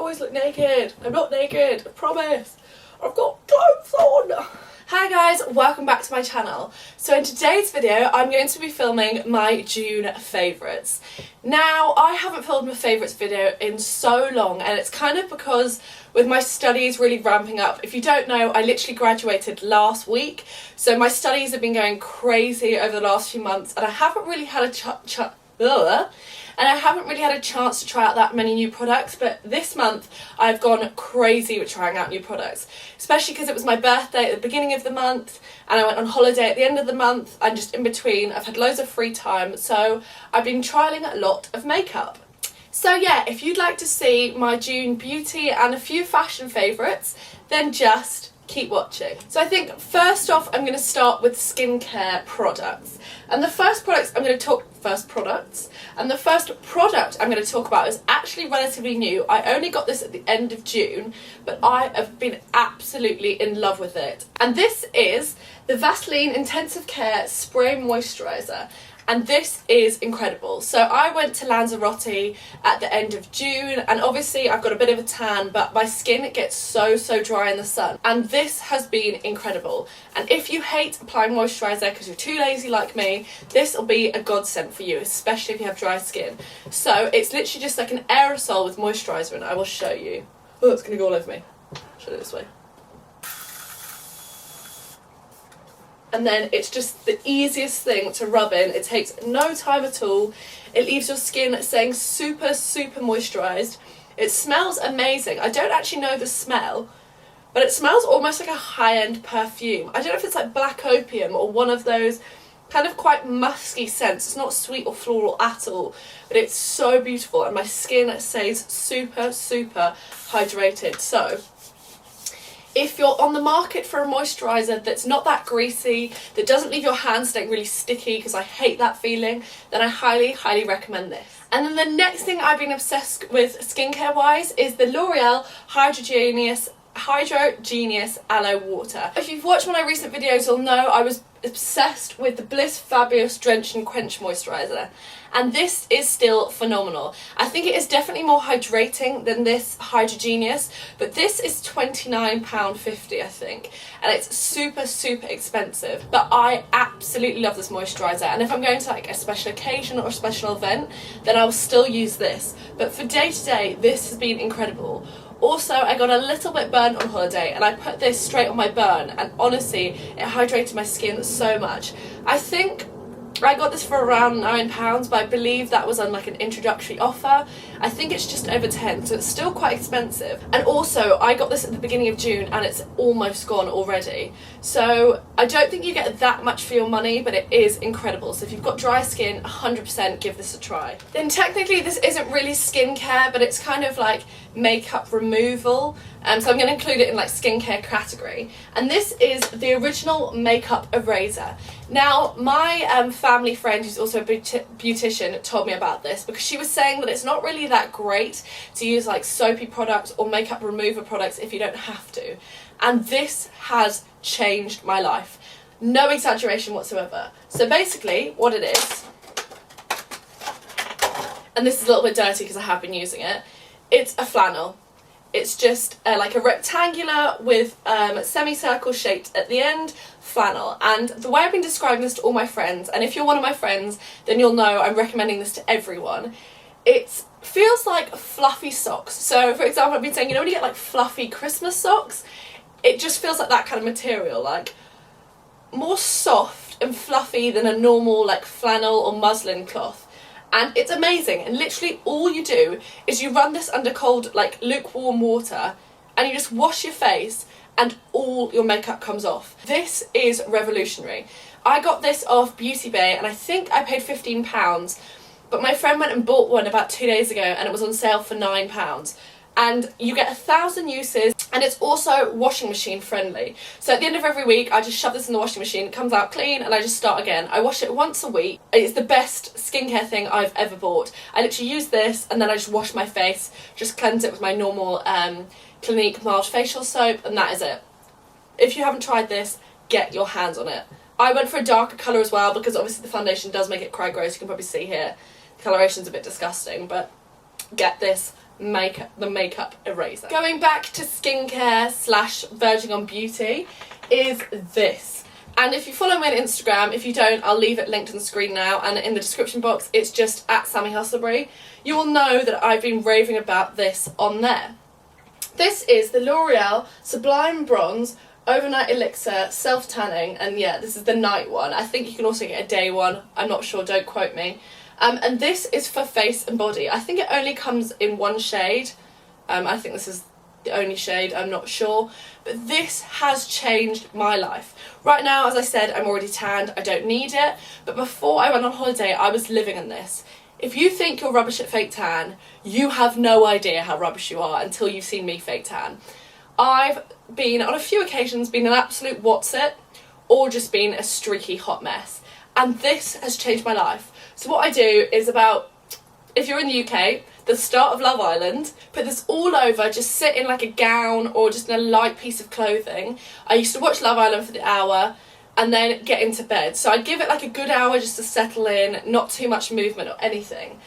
always look naked. I'm not naked, I promise. I've got clothes on. Hi guys, welcome back to my channel. So in today's video I'm going to be filming my June favourites. Now I haven't filmed a favourites video in so long, and it's kind of because with my studies really ramping up. If you don't know, I literally graduated last week, so my studies have been going crazy over the last few months, and I haven't really had a chance to try out that many new products. But this month I've gone crazy with trying out new products, especially because it was my birthday at the beginning of the month and I went on holiday at the end of the month, and just in between I've had loads of free time, so I've been trialling a lot of makeup. So yeah, if you'd like to see my June beauty and a few fashion favourites, then just keep watching. So I think first off I'm going to start with skincare products, and the first product I'm going to talk about is actually relatively new. I only got this at the end of June, but I have been absolutely in love with it, and this is the Vaseline Intensive Care Spray Moisturiser. And this is incredible. So I went to Lanzarote at the end of June, and obviously I've got a bit of a tan, but my skin gets so dry in the sun, and this has been incredible. And if you hate applying moisturiser because you're too lazy like me, this will be a godsend for you, especially if you have dry skin. So it's literally just like an aerosol with moisturiser, and I will show you. Oh, it's gonna go all over me. Show it this way. And then it's just the easiest thing to rub in. It takes no time at all. It leaves your skin staying super moisturised. It smells amazing. I don't actually know the smell, but it smells almost like a high-end perfume. I don't know if it's like black opium or one of those kind of quite musky scents. It's not sweet or floral at all, but it's so beautiful, and my skin stays super hydrated. So if you're on the market for a moisturiser that's not that greasy, that doesn't leave your hands staying really sticky, because I hate that feeling, then I highly recommend this. And then the next thing I've been obsessed with skincare wise is the L'Oreal Hydro Genius Aloe Water. If you've watched one of my recent videos, you'll know I was obsessed with the Bliss Fabulous Drench and Quench Moisturiser, and this is still phenomenal. I think it is definitely more hydrating than this Hydro Genius, but this is £29.50 I think, and it's super expensive, but I absolutely love this moisturiser, and if I'm going to like a special occasion or a special event, then I'll still use this, but for day to day this has been incredible. Also, I got a little bit burnt on holiday, and I put this straight on my burn, and honestly it hydrated my skin so much. I think I got this for around £9, but I believe that was on like an introductory offer. I think it's just over 10, so it's still quite expensive. And also I got this at the beginning of June and it's almost gone already. So I don't think you get that much for your money, but it is incredible. So if you've got dry skin, 100% give this a try. Then technically this isn't really skincare, but it's kind of like makeup removal. So I'm going to include it in like skincare category, and this is the original makeup eraser. Now my family friend, who's also a beautician, told me about this because she was saying that it's not really that great to use like soapy products or makeup remover products if you don't have to, and this has changed my life, no exaggeration whatsoever. So basically what it is, and this is a little bit dirty because I have been using it, it's a flannel. It's just like a rectangular with semicircle shaped at the end flannel, and the way I've been describing this to all my friends, and if you're one of my friends then you'll know I'm recommending this to everyone, it feels like fluffy socks. So for example, I've been saying, you know when you get like fluffy Christmas socks, it just feels like that kind of material, like more soft and fluffy than a normal like flannel or muslin cloth. And it's amazing, and literally all you do is you run this under cold, like lukewarm water, and you just wash your face and all your makeup comes off. This is revolutionary. I got this off Beauty Bay and I think I paid £15, but my friend went and bought one about 2 days ago and it was on sale for £9. And you get 1,000 uses, and it's also washing machine friendly. So at the end of every week I just shove this in the washing machine, it comes out clean, and I just start again. I wash it once a week. It's the best skincare thing I've ever bought. I literally use this and then I just wash my face, just cleanse it with my normal Clinique mild facial soap, and that is it. If you haven't tried this, get your hands on it. I went for a darker colour as well because obviously the foundation does make it quite gross. You can probably see here the coloration's a bit disgusting, but get this makeup eraser. Going back to skincare slash verging on beauty is this. And if you follow me on Instagram, if you don't, I'll leave it linked on the screen now, and in the description box it's just at Sammy Hustleberry. You will know that I've been raving about this on there. This is the L'Oreal Sublime Bronze Overnight Elixir Self Tanning, and yeah, this is the night one. I think you can also get a day one, I'm not sure, don't quote me. And this is for face and body. I think it only comes in one shade. I think this is the only shade, I'm not sure. But this has changed my life. Right now, as I said, I'm already tanned, I don't need it. But before I went on holiday, I was living in this. If you think you're rubbish at fake tan, you have no idea how rubbish you are until you've seen me fake tan. I've been, on a few occasions, been an absolute what's it, or just been a streaky hot mess. And this has changed my life. So what I do is if you're in the UK, the start of Love Island, put this all over, just sit in like a gown or just in a light piece of clothing. I used to watch Love Island for the hour and then get into bed. So I'd give it like a good hour just to settle in, not too much movement or anything.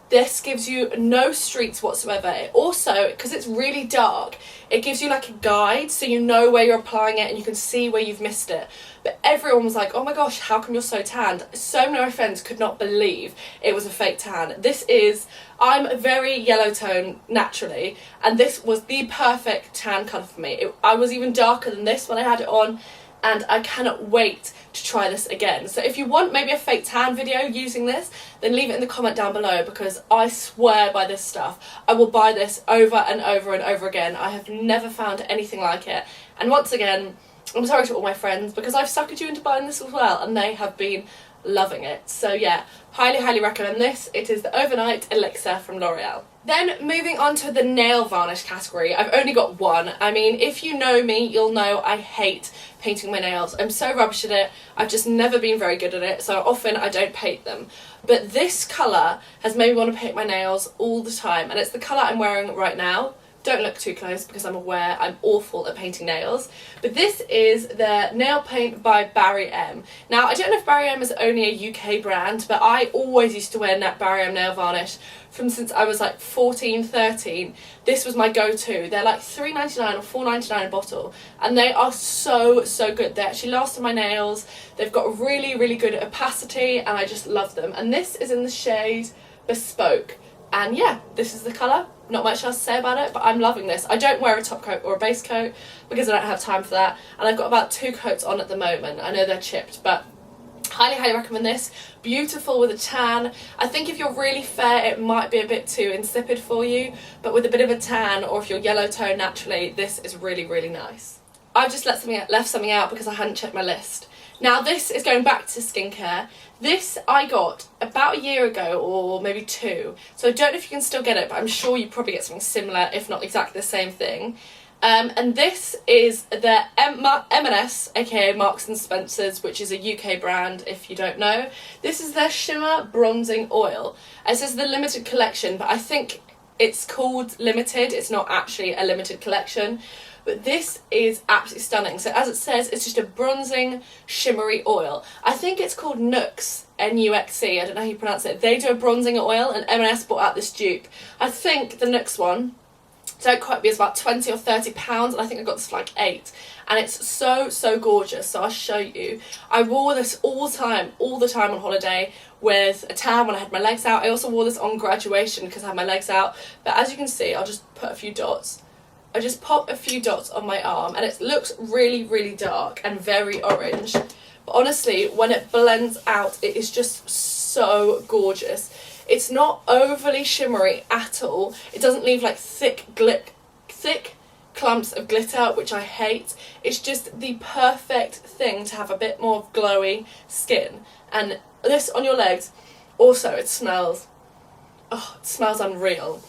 This gives you no streaks whatsoever. It also, because it's really dark, it gives you like a guide so you know where you're applying it and you can see where you've missed it. But everyone was like, oh my gosh, how come you're so tanned? So many of my friends could not believe it was a fake tan. This is, I'm very yellow tone naturally, and this was the perfect tan colour for me. I was even darker than this when I had it on, and I cannot wait to try this again. So if you want maybe a fake tan video using this, then leave it in the comment down below, because I swear by this stuff. I will buy this over and over and over again. I have never found anything like it. And once again, I'm sorry to all my friends, because I've suckered you into buying this as well, and they have been loving it. So yeah, highly recommend this. It is the Overnight Elixir from L'Oreal. Then moving on to the nail varnish category, I've only got one. I mean, if you know me, you'll know I hate painting my nails. I'm so rubbish at it. I've just never been very good at it, so often I don't paint them. But this colour has made me want to paint my nails all the time, and it's the colour I'm wearing right now. Don't look too close because I'm aware I'm awful at painting nails. But this is the nail paint by Barry M. Now, I don't know if Barry M is only a UK brand, but I always used to wear Barry M nail varnish from since I was like 14, 13. This was my go-to. They're like $3.99 or $4.99 a bottle, and they are so good. They actually last on my nails. They've got really good opacity, and I just love them. And this is in the shade Bespoke. And yeah, this is the colour. Not much else to say about it, but I'm loving this. I don't wear a top coat or a base coat because I don't have time for that, and I've got about 2 coats on at the moment. I know they're chipped, but highly recommend this. Beautiful with a tan. I think if you're really fair, it might be a bit too insipid for you, but with a bit of a tan, or if you're yellow tone naturally, this is really nice. I've just left something out because I hadn't checked my list. Now this is going back to skincare. This I got about a year ago, or maybe 2, so I don't know if you can still get it, but I'm sure you probably get something similar, if not exactly the same thing. And this is the M&S, aka Marks and Spencer's, which is a UK brand if you don't know. This is their Shimmer Bronzing Oil. It says the limited collection, but I think it's called limited, it's not actually a limited collection. But this is absolutely stunning. So as it says, it's just a bronzing, shimmery oil. I think it's called NUXE, N-U-X-E, I don't know how you pronounce it. They do a bronzing oil, and M&S bought out this dupe. I think the NUXE one, don't quote me, is about 20 or 30 pounds, and I think I got this for like 8. And it's so gorgeous, so I'll show you. I wore this all the time on holiday with a tan when I had my legs out. I also wore this on graduation because I had my legs out. But as you can see, I'll just put a few dots. I just pop a few dots on my arm, and it looks really dark and very orange. But honestly, when it blends out, it is just so gorgeous. It's not overly shimmery at all. It doesn't leave like thick clumps of glitter, which I hate. It's just the perfect thing to have a bit more glowy skin. And this on your legs, also it smells unreal.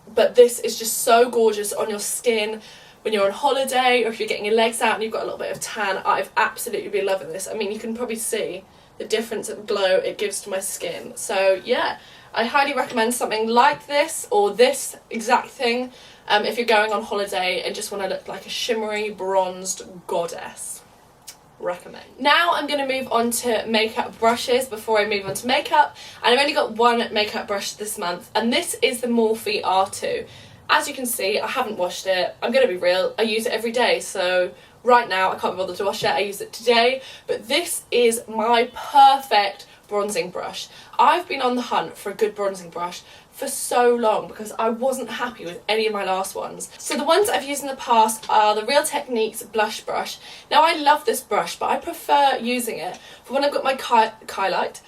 But this is just so gorgeous on your skin when you're on holiday, or if you're getting your legs out and you've got a little bit of tan. I've absolutely been loving this. I mean, you can probably see the difference of glow it gives to my skin. So yeah, I highly recommend something like this, or this exact thing, if you're going on holiday and just want to look like a shimmery bronzed goddess. recommend. Now I'm going to move on to makeup brushes before I move on to makeup, and I've only got one makeup brush this month, and this is the Morphe R2. As you can see, I haven't washed it. I'm going to be real, I use it every day, so right now I can't be bothered to wash it. I use it today, but this is my perfect bronzing brush. I've been on the hunt for a good bronzing brush for so long because I wasn't happy with any of my last ones. So the ones I've used in the past are the Real Techniques blush brush. Now I love this brush, but I prefer using it for when I've got my highlight,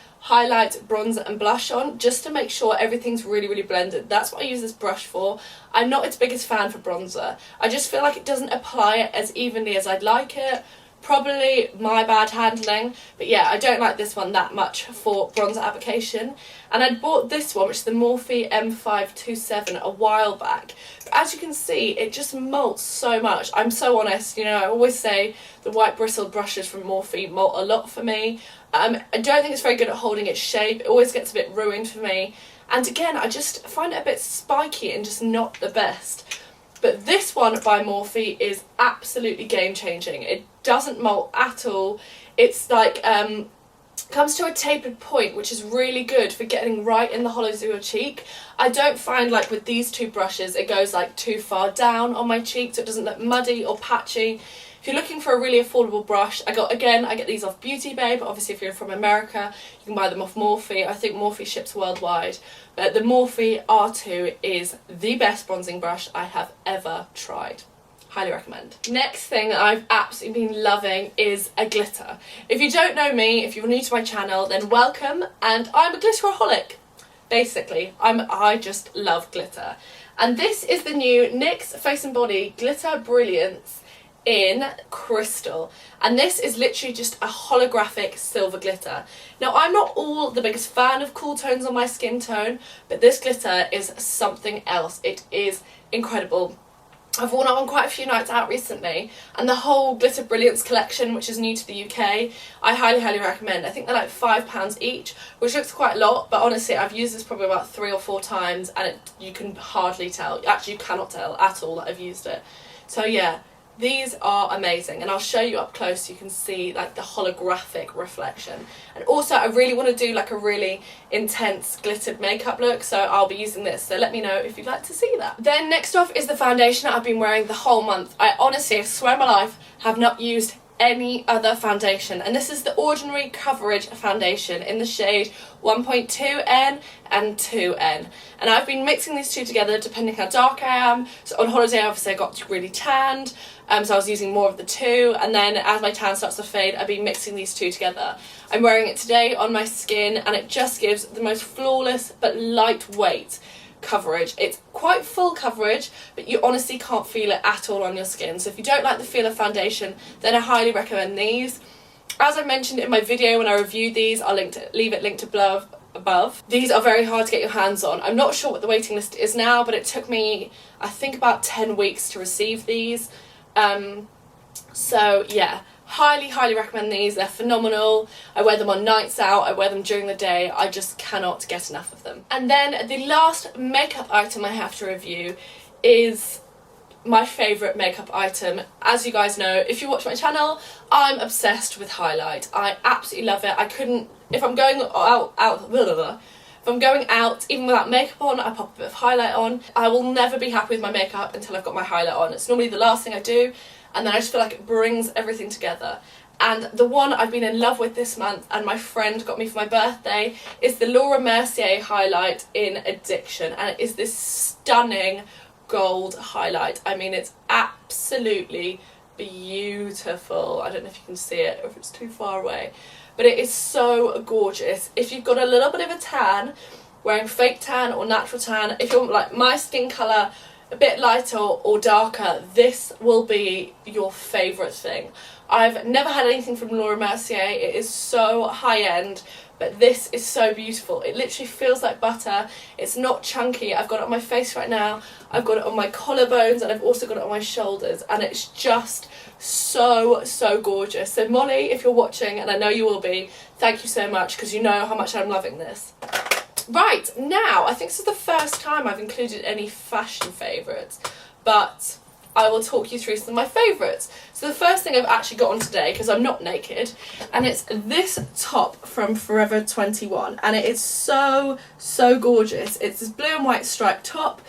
bronzer and blush on, just to make sure everything's really blended. That's what I use this brush for. I'm not its biggest fan for bronzer. I just feel like it doesn't apply it as evenly as I'd like it. Probably my bad handling, but yeah, I don't like this one that much for bronzer application. And I bought this one, which is the Morphe M527, a while back. But as you can see, it just molts so much. I'm so honest, you know, I always say the white bristled brushes from Morphe molt a lot for me. I don't think it's very good at holding its shape. It always gets a bit ruined for me. And again, I just find it a bit spiky and just not the best. But this one by Morphe is absolutely game changing. It doesn't molt at all. It's like, comes to a tapered point, which is really good for getting right in the hollows of your cheek. I don't find like with these two brushes it goes like too far down on my cheek, so it doesn't look muddy or patchy. If you're looking for a really affordable brush, I get these off Beauty Bay, but obviously if you're from America, you can buy them off Morphe. I think Morphe ships worldwide. But the Morphe R2 is the best bronzing brush I have ever tried. Highly recommend. Next thing I've absolutely been loving is a glitter. If you don't know me, if you're new to my channel, then welcome, and I'm a glitteraholic. Basically, I just love glitter. And this is the new NYX Face and Body Glitter Brilliance in Crystal, and this is literally just a holographic silver glitter. Now I'm not all the biggest fan of cool tones on my skin tone, but this glitter is something else. It is incredible. I've worn it on quite a few nights out recently, and the whole Glitter Brilliance collection, which is new to the UK, I highly recommend. I think they're like £5 each, which looks quite a lot, but honestly I've used this probably about 3 or 4 times, and you can hardly tell, actually you cannot tell at all that I've used it. So yeah, these are amazing, and I'll show you up close so you can see like the holographic reflection. And also I really want to do like a really intense glittered makeup look, so I'll be using this, so let me know if you'd like to see that. Then next off is the foundation that I've been wearing the whole month. I honestly, I swear on my life, have not used any other foundation, and this is the Ordinary Coverage foundation in the shade 1.2N and 2N, and I've been mixing these two together depending how dark I am. So on holiday obviously I got really tanned, so I was using more of the two, and then as my tan starts to fade I've been mixing these two together. I'm wearing it today on my skin, and it just gives the most flawless but lightweight coverage. It's quite full coverage, but you honestly can't feel it at all on your skin. So if you don't like the feel of foundation, then I highly recommend these. As I mentioned in my video when I reviewed these, I'll leave it linked above. These are very hard to get your hands on. I'm not sure what the waiting list is now, but it took me, I think, about 10 weeks to receive these. So yeah, highly recommend these. They're phenomenal. I wear them on nights out, I wear them during the day. I just cannot get enough of them. And then the last makeup item I have to review is my favourite makeup item. As you guys know, if you watch my channel, I'm obsessed with highlight. I absolutely love it. I couldn't, if I'm going if I'm going out, even without makeup on, I pop a bit of highlight on. I will never be happy with my makeup until I've got my highlight on. It's normally the last thing I do, and then I just feel like it brings everything together. And the one I've been in love with this month, and my friend got me for my birthday, is the Laura Mercier highlight in Addiction, and it is this stunning gold highlight. I mean, it's absolutely beautiful. I don't know if you can see it or if it's too far away, but it is so gorgeous. If you've got a little bit of a tan, wearing fake tan or natural tan, if you're like my skin colour, a bit lighter or darker, this will be your favourite thing. I've never had anything from Laura Mercier. It is so high-end, but this is so beautiful. It literally feels like butter. It's not chunky. I've got it on my face right now, I've got it on my collarbones, and I've also got it on my shoulders, and it's just so gorgeous. So Molly, if you're watching, and I know you will be, thank you so much, because you know how much I'm loving this. Right, now, I think this is the first time I've included any fashion favourites, but I will talk you through some of my favourites. So the first thing I've actually got on today, because I'm not naked, and it's this top from Forever 21, and it is so gorgeous. It's this blue and white striped top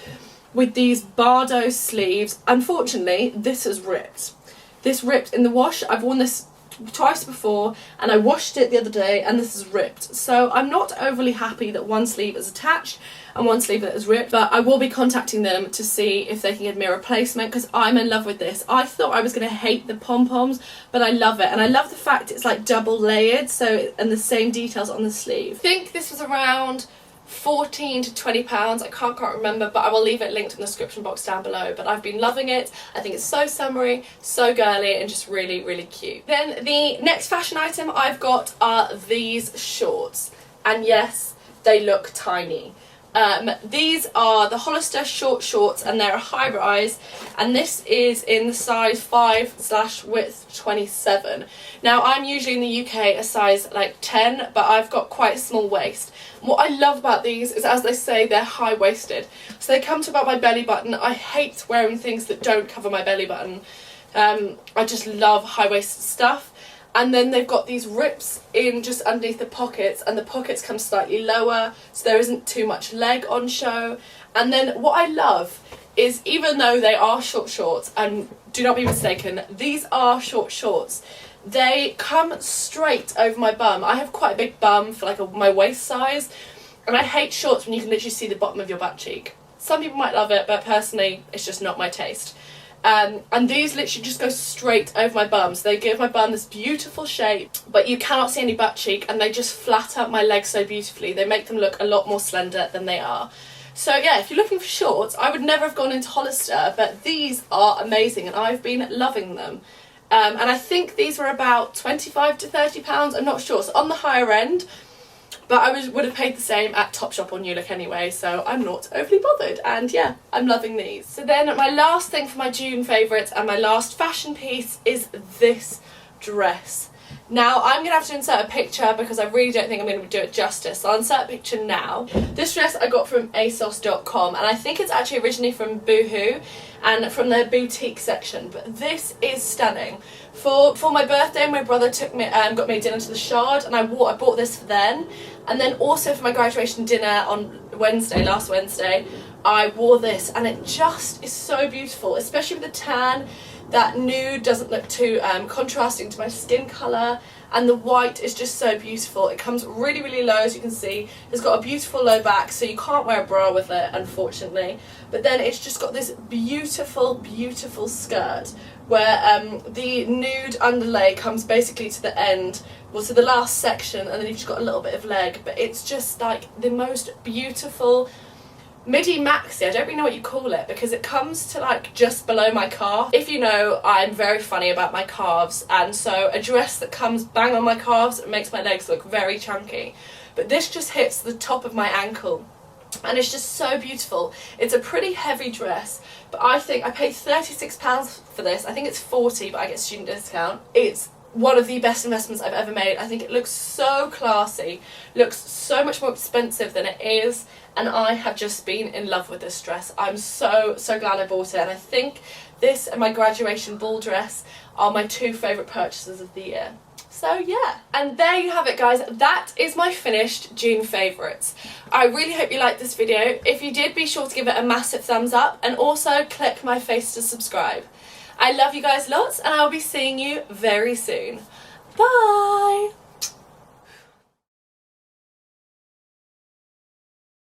with these Bardo sleeves. Unfortunately, this has ripped. This ripped in the wash. I've worn this twice before and I washed it the other day and this is ripped, so I'm not overly happy that one sleeve is attached and one sleeve that is ripped, but I will be contacting them to see if they can give me a replacement because I'm in love with this. I thought I was going to hate the pom-poms, but I love it, and I love the fact it's like double layered, so, and the same details on the sleeve. I think this was around £14 to £20, I can't remember, but I will leave it linked in the description box down below. But I've been loving it. I think it's so summery, so girly, and just really cute. Then the next fashion item I've got are these shorts, and yes, they look tiny. These are the Hollister short shorts, and they're a high rise, and this is in the size 5/width 27. Now I'm usually in the UK a size like 10, but I've got quite a small waist. What I love about these is, as they say, they're high-waisted, so they come to about my belly button. I hate wearing things that don't cover my belly button. I just love high-waisted stuff. And then they've got these rips in just underneath the pockets, and the pockets come slightly lower, so there isn't too much leg on show. And then what I love is, even though they are short shorts, and do not be mistaken, these are short shorts, they come straight over my bum. I have quite a big bum for like my waist size, and I hate shorts when you can literally see the bottom of your butt cheek. Some people might love it, but personally it's just not my taste. And these literally just go straight over my bum, so they give my bum this beautiful shape, but you cannot see any butt cheek, and they just flat out my legs so beautifully. They make them look a lot more slender than they are. So yeah, if you're looking for shorts, I would never have gone into Hollister, but these are amazing and I've been loving them. And I think these were about £25 to £30, I'm not sure, so on the higher end. But I would have paid the same at Topshop or New Look anyway, so I'm not overly bothered. And yeah, I'm loving these. So then my last thing for my June favourites and my last fashion piece is this dress. Now I'm going to have to insert a picture because I really don't think I'm going to do it justice, so I'll insert a picture now. This dress I got from ASOS.com, and I think it's actually originally from Boohoo and from their boutique section, but this is stunning. For my birthday, my brother took me got me dinner to the Shard, and I bought this for then, and then also for my graduation dinner on last Wednesday, I wore this, and it just is so beautiful, especially with the tan. That nude doesn't look too contrasting to my skin colour, and the white is just so beautiful. It comes really low, as you can see. It's got a beautiful low back, so you can't wear a bra with it, unfortunately. But then it's just got this beautiful skirt where the nude underlay comes basically to the end, well, to the last section, and then you've just got a little bit of leg. But it's just like the most beautiful midi maxi, I don't really know what you call it, because it comes to like just below my calf. If you know, I'm very funny about my calves, and so a dress that comes bang on my calves makes my legs look very chunky. But this just hits the top of my ankle, and it's just so beautiful. It's a pretty heavy dress, but I think I paid £36 for this. I think it's 40, but I get student discount. It's one of the best investments I've ever made. I think it looks so classy, looks so much more expensive than it is, and I have just been in love with this dress. I'm so glad I bought it, and I think this and my graduation ball dress are my two favourite purchases of the year. So yeah, and there you have it guys, that is my finished June favourites. I really hope you liked this video. If you did, be sure to give it a massive thumbs up, and also click my face to subscribe. I love you guys lots, and I'll be seeing you very soon. Bye!